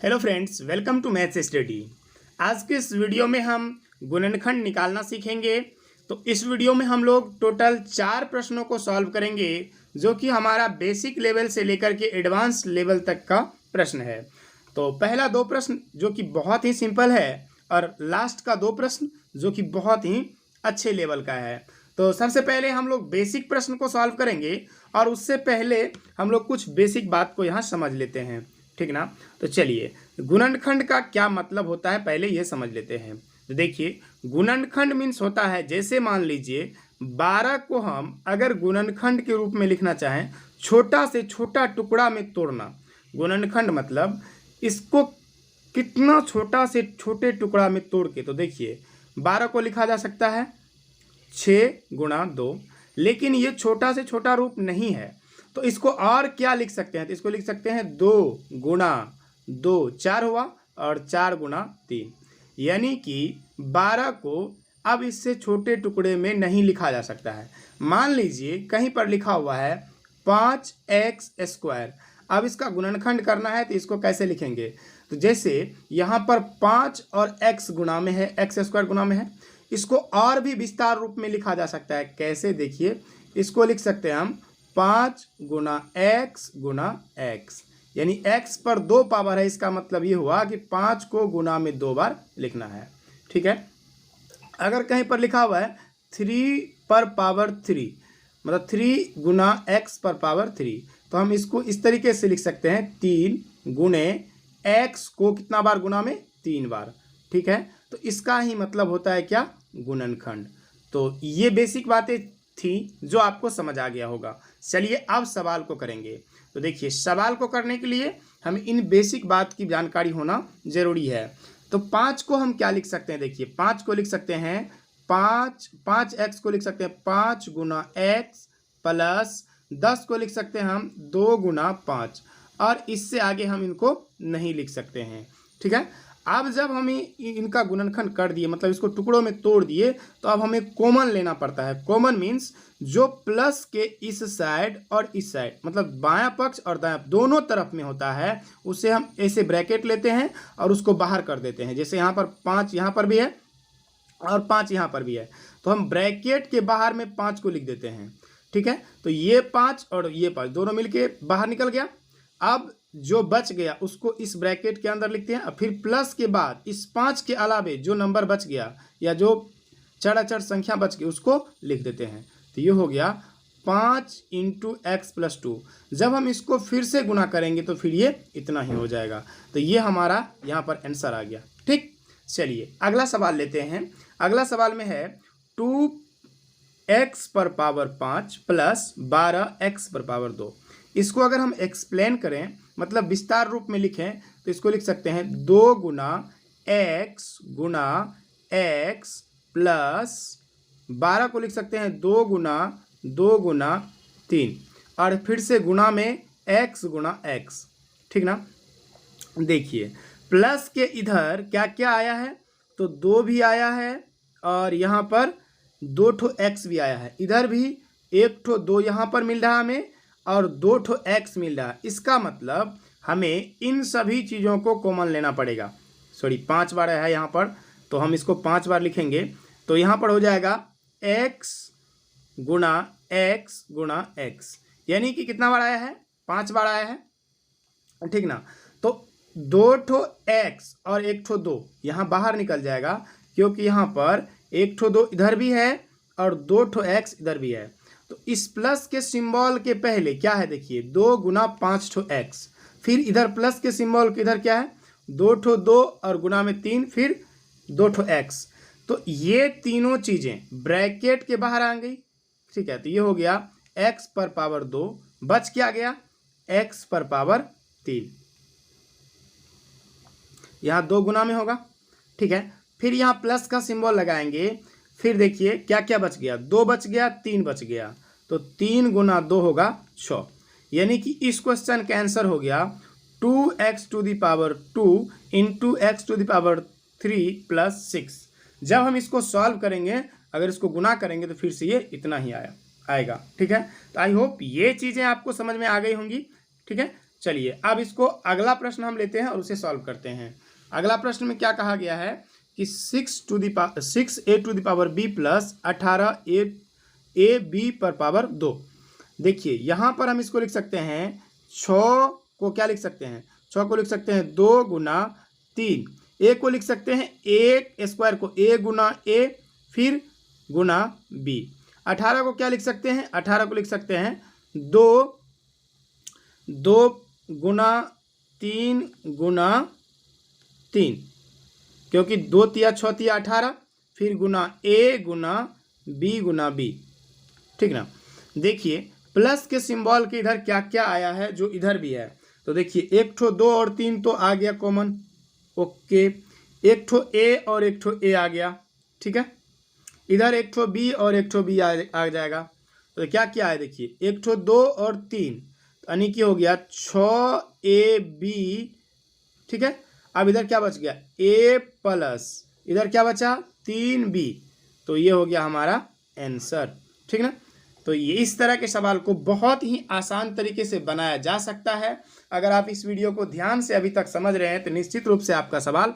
Hello friends, welcome to maths study. आज के इस वीडियो में हम गुणनखंड निकालना सीखेंगे। तो इस वीडियो में हम लोग टोटल 4 प्रश्नों को सॉल्व करेंगे, जो कि हमारा बेसिक लेवल से लेकर के एडवांस लेवल तक का प्रश्न है। तो पहला 2 प्रश्न जो कि बहुत ही सिंपल है और लास्ट का 2 प्रश्न जो कि बहुत ही अच्छे लेवल का है। तो सबसे पहले हम लोग बेसिक प्रश्न को सॉल्व करेंगे और उससे पहले हम लोग कुछ बेसिक बात को यहाँ समझ लेते हैं, ठीक ना। तो चलिए, गुणनखंड का क्या मतलब होता है पहले ये समझ लेते हैं। तो देखिए, गुणनखंड मीन्स होता है, जैसे मान लीजिए 12 को हम अगर गुणनखंड के रूप में लिखना चाहें, छोटा से छोटा टुकड़ा में तोड़ना। गुणनखंड मतलब इसको कितना छोटा से छोटे टुकड़ा में तोड़ के, तो देखिए 12 को लिखा जा सकता है 6 गुणा 2, लेकिन ये छोटा से छोटा रूप नहीं है। तो इसको और क्या लिख सकते हैं, तो इसको लिख सकते हैं 2 गुणा 2, 4 हुआ, और 4 गुणा 3, यानी कि 12 को अब इससे छोटे टुकड़े में नहीं लिखा जा सकता है। मान लीजिए कहीं पर लिखा हुआ है 5x²। अब इसका गुणनखंड करना है तो इसको कैसे लिखेंगे, तो जैसे यहाँ पर 5 और x गुणा में है, x² गुणा में है, इसको और भी विस्तार रूप में लिखा जा सकता है। कैसे, देखिए इसको लिख सकते हैं हम 5 गुणा x गुणा x, यानी x पर 2 पावर है। इसका मतलब ये हुआ कि 5 को गुणा में 2 बार लिखना है, ठीक है। अगर कहीं पर लिखा हुआ है 3 पर पावर 3, मतलब 3 गुणा x पर पावर 3, तो हम इसको इस तरीके से लिख सकते हैं 3 गुणे x को कितना बार गुणा में, 3 बार, ठीक है। तो इसका ही मतलब होता है क्या, गुणनखंड। तो ये बेसिक बातें थी जो आपको समझ आ गया होगा। चलिए अब सवाल को करेंगे। तो देखिए, सवाल को करने के लिए हमें इन बेसिक बात की जानकारी होना जरूरी है। तो 5 को हम क्या लिख सकते हैं, देखिए 5 को लिख सकते हैं 5x को लिख सकते हैं 5 गुणा x प्लस 10 को लिख सकते हैं हम 2 गुणा 5, और इससे आगे हम इनको नहीं लिख सकते हैं, ठीक है। अब जब हमें इनका गुणनखंड कर दिए, मतलब इसको टुकड़ों में तोड़ दिए, तो अब हमें कॉमन लेना पड़ता है। कॉमन मीन्स जो प्लस के इस साइड और इस साइड, मतलब बायां पक्ष और दायां दोनों तरफ में होता है, उसे हम ऐसे ब्रैकेट लेते हैं और उसको बाहर कर देते हैं। जैसे यहाँ पर 5 यहाँ पर भी है और 5 यहाँ पर भी है, तो हम ब्रैकेट के बाहर में 5 को लिख देते हैं, ठीक है। तो ये 5 और ये 5 दोनों मिलके बाहर निकल गया। अब जो बच गया उसको इस ब्रैकेट के अंदर लिखते हैं, और फिर प्लस के बाद इस 5 के अलावे जो नंबर बच गया या जो चर संख्या बच गई उसको लिख देते हैं। तो ये हो गया 5 × x + 2। जब हम इसको फिर से गुना करेंगे तो फिर ये इतना ही हो जाएगा। तो ये हमारा यहाँ पर आंसर आ गया, ठीक। चलिए अगला सवाल लेते हैं। अगला सवाल में है 2x पर पावर 5 प्लस 12x पर पावर 2। इसको अगर हम एक्सप्लेन करें, मतलब विस्तार रूप में लिखें, तो इसको लिख सकते हैं 2 गुणा x गुणा x प्लस 12 को लिख सकते हैं 2 गुणा 3, और फिर से गुणा में x गुणा x, ठीक ना। देखिए प्लस के इधर क्या क्या आया है, तो 2 भी आया है और यहाँ पर 2 ठो x भी आया है। इधर भी 1 ठो 2 यहाँ पर मिल रहा हमें और 2 ठो x मिल रहा है। इसका मतलब हमें इन सभी चीज़ों को कॉमन लेना पड़ेगा। सॉरी, 5 बार है यहाँ पर, तो हम इसको 5 बार लिखेंगे। तो यहाँ पर हो जाएगा x गुणा x, यानी कि कितना बार आया है, 5 बार आया है, ठीक ना। तो 2 ठो x और 1 ठो 2 यहाँ बाहर निकल जाएगा, क्योंकि यहाँ पर 1 ठो 2 इधर भी है और 2 ठो x इधर भी है। तो इस प्लस के सिंबल के पहले क्या है, देखिए 2 गुणा 5 ठो x, फिर इधर प्लस के सिंबल के इधर क्या है, 2 ठो 2 और गुणा में 3, फिर 2 ठो x। तो ये तीनों चीज़ें ब्रैकेट के बाहर आ गई, ठीक है। तो ये हो गया x पर पावर 2, बच क्या गया, x पर पावर 3, यहाँ 2 गुना में होगा, ठीक है। फिर यहाँ प्लस का सिंबल लगाएंगे, फिर देखिए क्या क्या बच गया, 2 बच गया, 3 बच गया, तो 3 गुना 2 होगा 6, यानी कि इस क्वेश्चन का आंसर हो गया 2x to the power 2 × x to the power 3 + 6। जब हम इसको सॉल्व करेंगे, अगर इसको गुना करेंगे तो फिर से ये इतना ही आएगा, ठीक है। तो आई होप ये चीज़ें आपको समझ में आ गई होंगी, ठीक है। चलिए अब इसको अगला प्रश्न हम लेते हैं और उसे सॉल्व करते हैं। अगला प्रश्न में क्या कहा गया है कि 6a⁴b प्लस 18ab पर पावर 2। देखिए यहाँ पर हम इसको लिख सकते हैं 6 को क्या लिख सकते हैं, 6 को लिख सकते हैं 2 गुना 3, a को लिख सकते हैं 1 स्क्वायर को a गुना a फिर गुना b। 18 को क्या लिख सकते हैं, 18 को लिख सकते हैं 2 गुना 3 गुना 3, क्योंकि 2 तिया 6 तिया 18 फिर गुना a Guna b Guna b। ठीक ना। देखिए प्लस के सिंबल के इधर क्या क्या आया है जो इधर भी है, तो देखिए 1 ठो 2 और 3 तो आ गया कॉमन, ओके। 1 ठो a और 1 ठो a आ गया, ठीक है। इधर 1 ठो b और 1 ठो b आ जाएगा, तो क्या क्या है देखिए 1 ठो 2 और 3, यानी कि हो गया 6ab, ठीक है। अब इधर क्या बच गया a प्लस इधर क्या बचा 3b, तो ये हो गया हमारा आंसर, ठीक ना। तो ये इस तरह के सवाल को बहुत ही आसान तरीके से बनाया जा सकता है। अगर आप इस वीडियो को ध्यान से अभी तक समझ रहे हैं तो निश्चित रूप से आपका सवाल